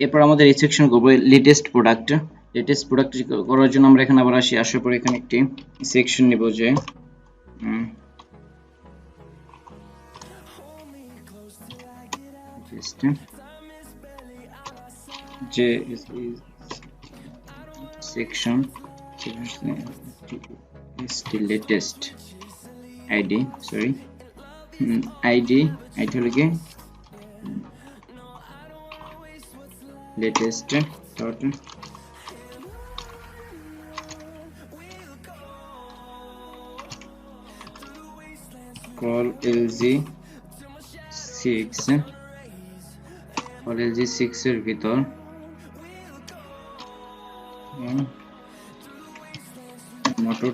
এরপর আমাদের এই সেকশন করবো লেটেস্ট প্রোডাক্ট। লেটেস্ট প্রোডাক্ট করার জন্য আমরা এখানে আবার আসার পর এখানে একটি সেকশন নিব যে যে section latest ID sorry ID হলো কি latest dot call LG6 এর ভিতর মোটো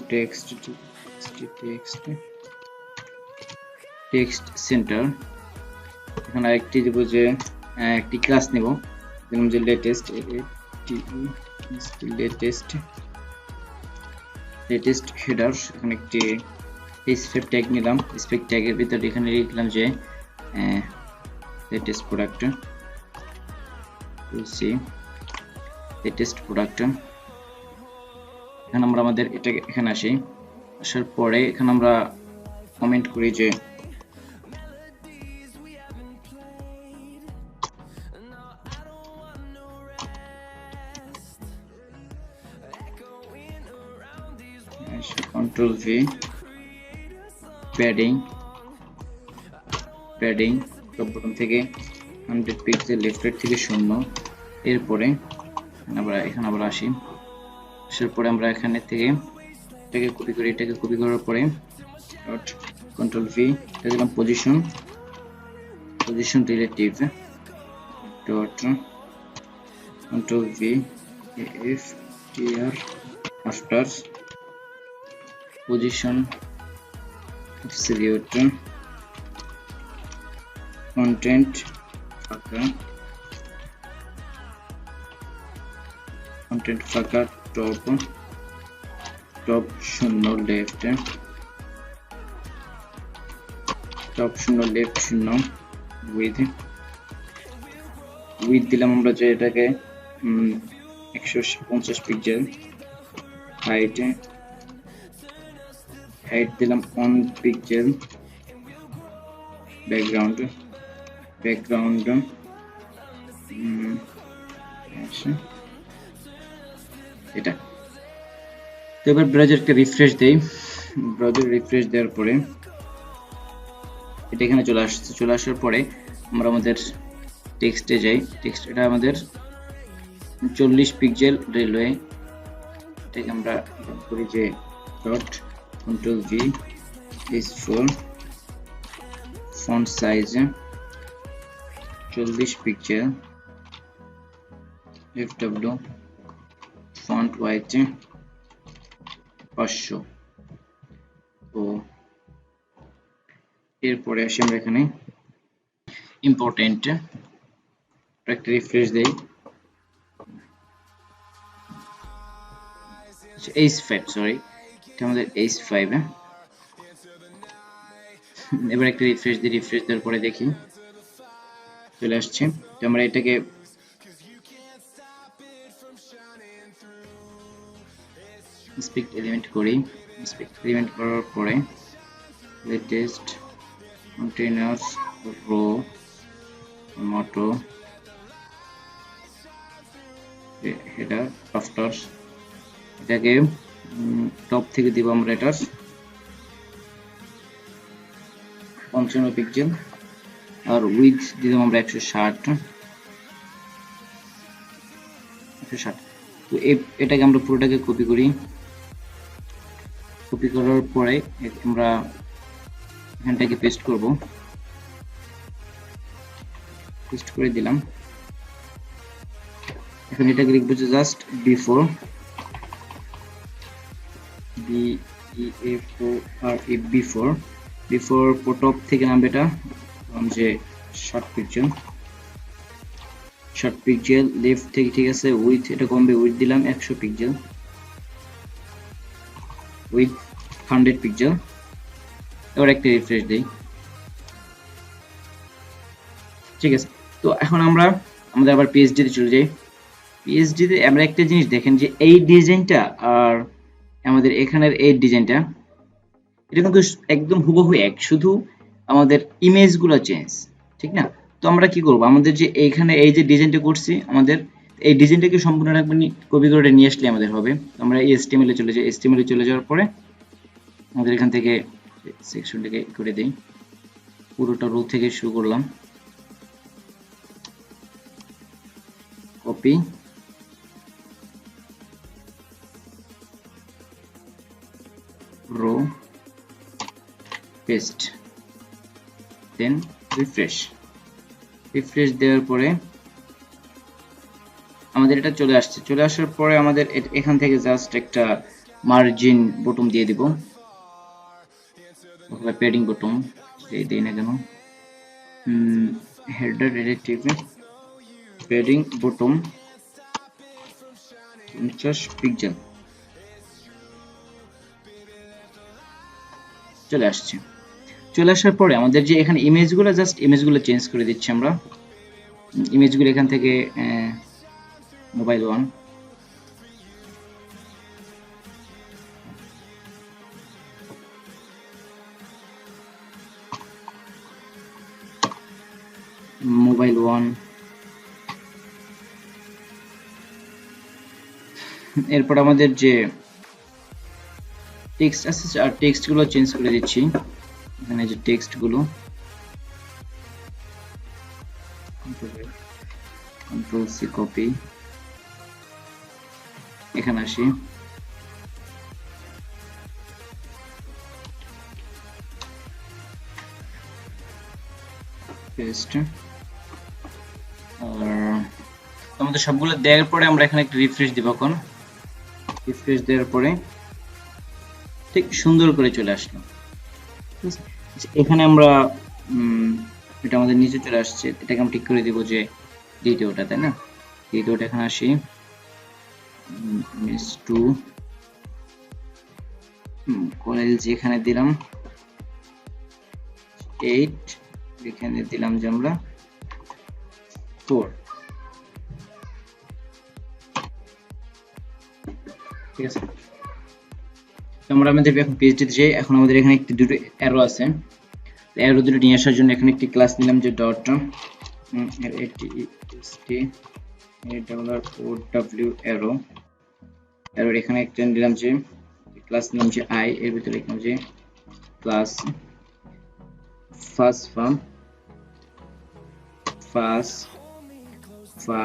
টেক্সট সেন্টার। এখানে আরেকটি দেব যে একটি ক্লাস নেব, যেমন যে লেটেস্ট হেডার। এখানে একটি স্পেক ট্যাগ নিলাম, স্পেক ট্যাগের ভিতরে এখানে লিখলাম যে লেটেস্ট প্রোডাক্ট এখানে আমরা আমাদের এটা এখানে আসার পরে এখানে আমরা কমেন্ট করি যে Ctrl V padding top button থেকে 100 পিক্সেল, লেফট রাইট থেকে 0। এরপরে এখানে আবার আসার পরে আমরা এখানে থেকে এটাকে কপি করি, এটাকে কপি করার পরে ডট Ctrl V এটা দিলাম position relative dot Ctrl V AFTR after position absolute content ফাঁকা top 0 left 0 width দিলাম আমরা যে এটাকে 150 পিক্সেল। হাইট দিলাম 1 পিক্সেল। ব্যাকগ্রাউন্ড এটা। তো এবার ব্রাউজারকে রিফ্রেশ দেই। ব্রাউজার রিফ্রেশ দেওয়ার পরে এটা এখানে চলে আসার পরে আমরা আমাদের টেক্সটে যাই। টেক্সট এটা আমাদের 40 পিক্সেল রেলওয়ে। এটাকে আমরা করি যে dot Ctrl V S4 font size 40 pixel, FW font weight 500। তো এরপরে আসি আমরা এখানে ইম্পর্টেন্ট একটা রিফ্রেশ দেই। H5 সরি, এটা আমাদের H5। এবার একটা রিফ্রেশ দেওয়ার পরে দেখি চলে আসছে। তো আমরা এটাকে স্পেক এলিমেন্ট করি। স্পেক এলিমেন্ট করার পরে লেটেস্ট কন্টেইনার্স রো মোটো হেডার আফটার এটাকে টপ থেকে দিব আমরা এটার 55 পিক্সেল আর উইডথ দিলাম আমরা 160। তো এটাকে আমরা পুরোটাকে কপি করি। কপি করার পরে আমরা এখানটাকে পেস্ট করব। পেস্ট করে দিলাম। এখন এটাকে লিখব যে জাস্ট বিফোর বিফোর টপ থেকে নামবে এটা যে 60 পিক্সেল লেফট থেকে, ঠিক আছে। উইথ এটা কমবে, উইথ দিলাম 100 পিক্সেল, উইথ 100 পিক্সেল। এবার একটা রিফ্রেশ দেই, ঠিক আছে। তো এখন আমরা আমাদের আবার পিএইচডি তে চলে যাই। পিএইচডি তে আমরা একটা জিনিস দেখেন যে এই ডিজাইনটা আর আমাদের এখানের এই ডিজাইনটা এটা কিন্তু একদম হুবহু এক, শুধু আমাদের ইমেজগুলো চেঞ্জ, ঠিক না? তো আমরা কি করব, আমাদের যে এইখানে এই যে ডিজাইনটা করছি, আমাদের এই ডিজাইনটাকে সম্পূর্ণ কপি করে নিয়ে আসলে আমাদের হবে। আমরা এই এইচটিএমএল এ চলে যাই। এইচটিএমএল এ চলে যাওয়ার পরে আমাদের এখান থেকে সেকশনটাকে করে দেই, পুরোটা রো থেকে শুরু করলাম, কপি, রো, পেস্ট, দেন রিফ্রেশ দেওয়ার পরে আমাদের এটা চলে আসছে। চলে আসার পরে আমাদের এখান থেকে জাস্ট একটা মার্জিন বটন দিয়ে দিব অথবা প্যাডিং বটন, এই দেই না কেন, হেডার রিলেটিভে প্যাডিং বটন 50 পিক্সেল চলে আসছে। চলে আসার পরে আমাদের যে এখানে ইমেজগুলো, জাস্ট ইমেজগুলো চেঞ্জ করে দিচ্ছি আমরা। ইমেজগুলো এখান থেকে মোবাইল 1, মোবাইল 1, এরপর আমাদের যে টেক্সট আছে আর টেক্সটগুলো চেঞ্জ করে দিচ্ছি। এখানে যে টেক্সটগুলো কন্ট্রোল সি কপি, এখানে আসি, পেস্ট, আর আমাদের সবগুলো দেওয়ার পরে আমরা এখানে একটা রিফ্রেশ দিব। এখন রিফ্রেশ দেওয়ার পরে ঠিক সুন্দর করে চলে আসলো। এখানে আমরা এটা আমাদের নিচে চলে আসছে, এটাকে আমরা ঠিক করে দিব যে দ্বিতীয়টা, তাই না? দ্বিতীয়টা এখানে আসি, মিস টু কলেজ এখানে দিলাম 8, এখানে দিলাম যে আমরা 4, ঠিক আছে? আমরা আমাদের এখন পিএইচডি তে যাই। এখন আমাদের এখানে একটি দুটো অ্যারো আছে, অ্যারো দুটো নিয়ে আসার জন্য এখানে একটি ক্লাস নিলাম যে ডট ATST অ্যারো, অ্যারোর এখানে একটা নিলাম যে ক্লাস নাম যে আই, এর ভিতরে লিখলাম যে ক্লাস ফার্স্ট ফার্ম ফার্স্ট ফা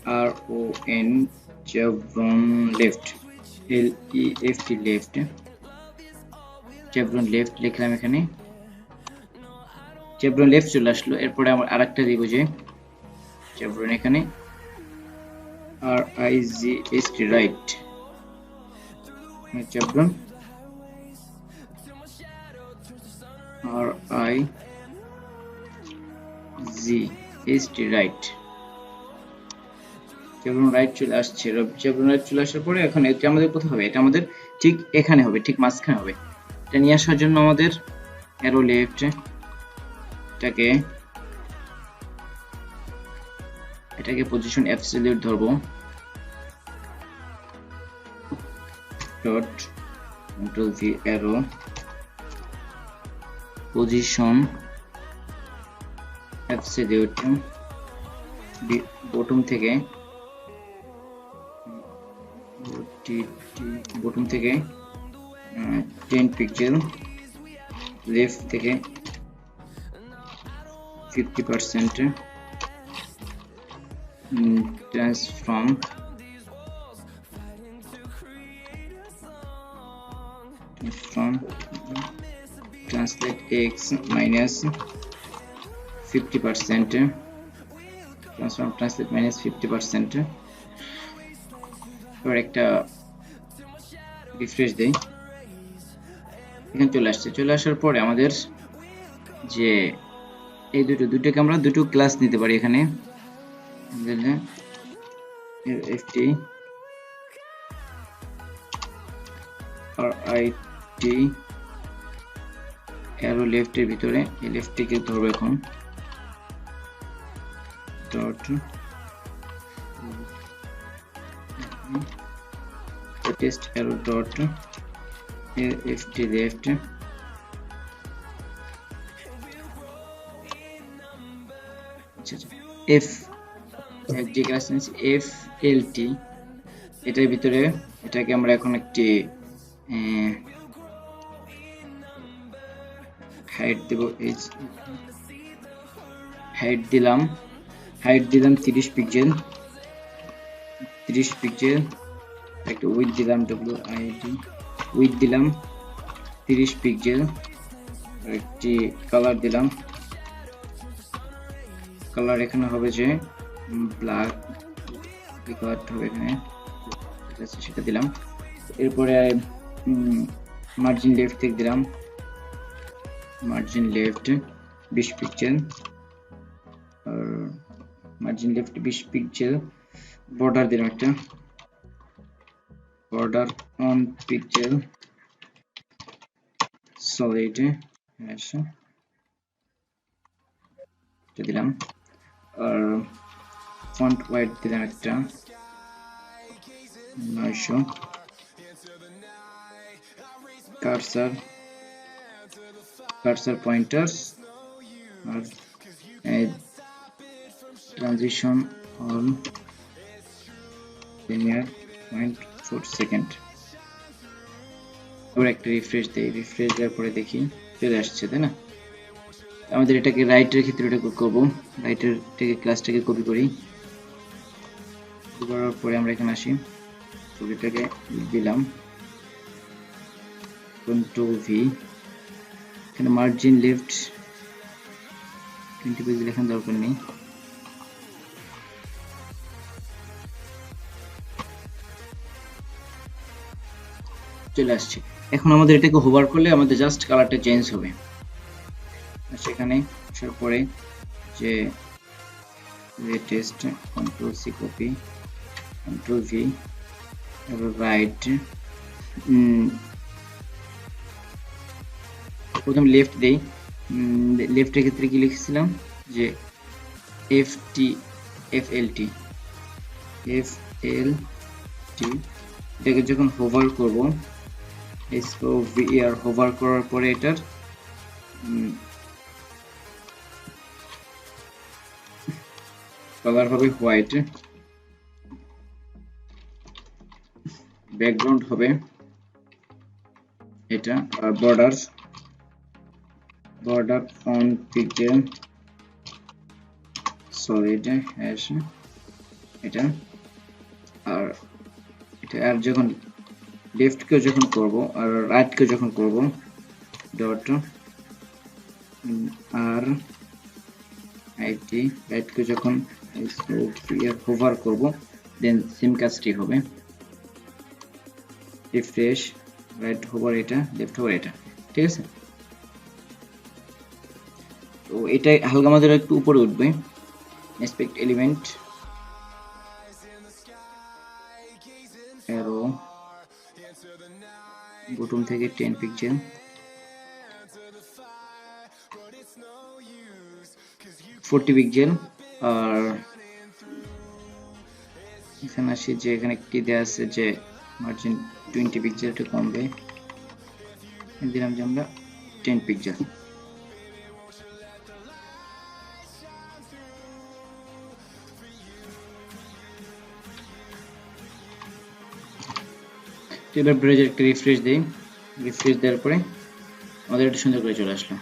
CHEVRON chevron left LEFT left, chevron left লিখলাম, এখানে chevron left চলে আসলো। এরপরে আমরা আরেকটা দিব যে chevron, এখানে RIGHT right, chevron RIGHT right, chevron right চলে আসছে। chevron right চলে আসার পরে এখন এটা আমাদের কোথায় হবে, এটা আমাদের ঠিক এখানে হবে, ঠিক মাঝখানে হবে। এটা নিয়ে আসার জন্য আমাদের অ্যারো লেফট, এটাকে পজিশন অ্যাবসলিউট ধরবো, dot control V arrow position absolute, bottom থেকে বটম থেকে 10 পিক্সেল, লেফট থেকে 50%, transform translate x minus 50%, transform translate minus 50%, এবার একটা রিফ্রেশ দেই, এখানে চলে আসছে। চলে আসার পরে আমাদের যে এই দুটোকে আমরা দুটো ক্লাস নিতে পারি এখানে, FT RIT অ্যারো লেফটের ভিতরে এই লেফটটিকে ধরবো এখন dot test arrow dot left left আচ্ছা এফ যে ক্লাস এফ এল টি এটার ভিতরে এটাকে আমরা এখন একটি হাইট দেব হাইট দিলাম 30 পিক্সেল একটা উইডথ দিলাম উইডথ দিলাম 30 পিক্সেল একটি কালার দিলাম কালার এখানে হবে যে ব্ল্যাক কালার হবে এখানে সেটা দিলাম এরপরে মার্জিন লেফট থেকে দিলাম মার্জিন লেফট 20 পিক্সেল আর মার্জিন লেফট 20 পিক্সেল বর্ডার দিলাম একটা বর্ডার অন পিক্সেল সলিড এটা দিলাম আর ফন্ট হোয়াইট দিলাম একটা 900 কার্সার পয়েন্টার্স আর ট্রানজিশন অন লিনিয়ার 0.4 সেকেন্ড আবার একটা রিফ্রেশ দেই রিফ্রেশ দেওয়ার পরে দেখি চলে আসছে তাই না আমাদের এটাকে রাইটের ক্ষেত্রে এটা করব রাইটের থেকে ক্লাসটাকে কপি করি করার পরে আমরা এখানে আসি ছবিটাকে দিলাম কন্ট্রোল ভি এখানে মার্জিন লেফট 20 পিক্সেল এখানে দরকার নেই চলে আসছে এখন আমাদের এটাকে হোভার করলে আমাদের জাস্ট কালারটা চেঞ্জ হবে সেখানে আসার পরে যে latest control C copy control V এবার রাইট প্রথম লেফট দেই লেফটের ক্ষেত্রে কি লিখেছিলাম যে এফএলটি এটাকে যখন হোভার করব এসওভিআর হোভার করার পরে এটার কালার হবে হোয়াইট ব্যাকগ্রাউন্ড হবে এটা আর border on pixel solid hash এটা আর এটা আর যখন লেফট কে যখন করব আর রাইট কে যখন করব ডট আর আইটি রাইট কে যখন হোভার করব দেন সেম কাজটি হবে রিফ্রেশ রাইট হোভার এটা লেফট হোভার এটা ঠিক আছে তো এটা হালকা আমাদের একটু উপরে উঠবে এসপেক্ট এলিমেন্ট অ্যারো বটম থেকে 10 পিক্সেল পিক্সেল আর এখানে আসি যে এখানে কি দেয়া আছে যে মার্জিন 20 পিক্সেল একটু কমবে দিলাম যে আমরা 10 পিক্সেল এবার ব্রাউজার একটা রিফ্রেশ দেই রিফ্রেশ দেওয়ার পরে আমাদের এটা সুন্দর করে চলে আসলো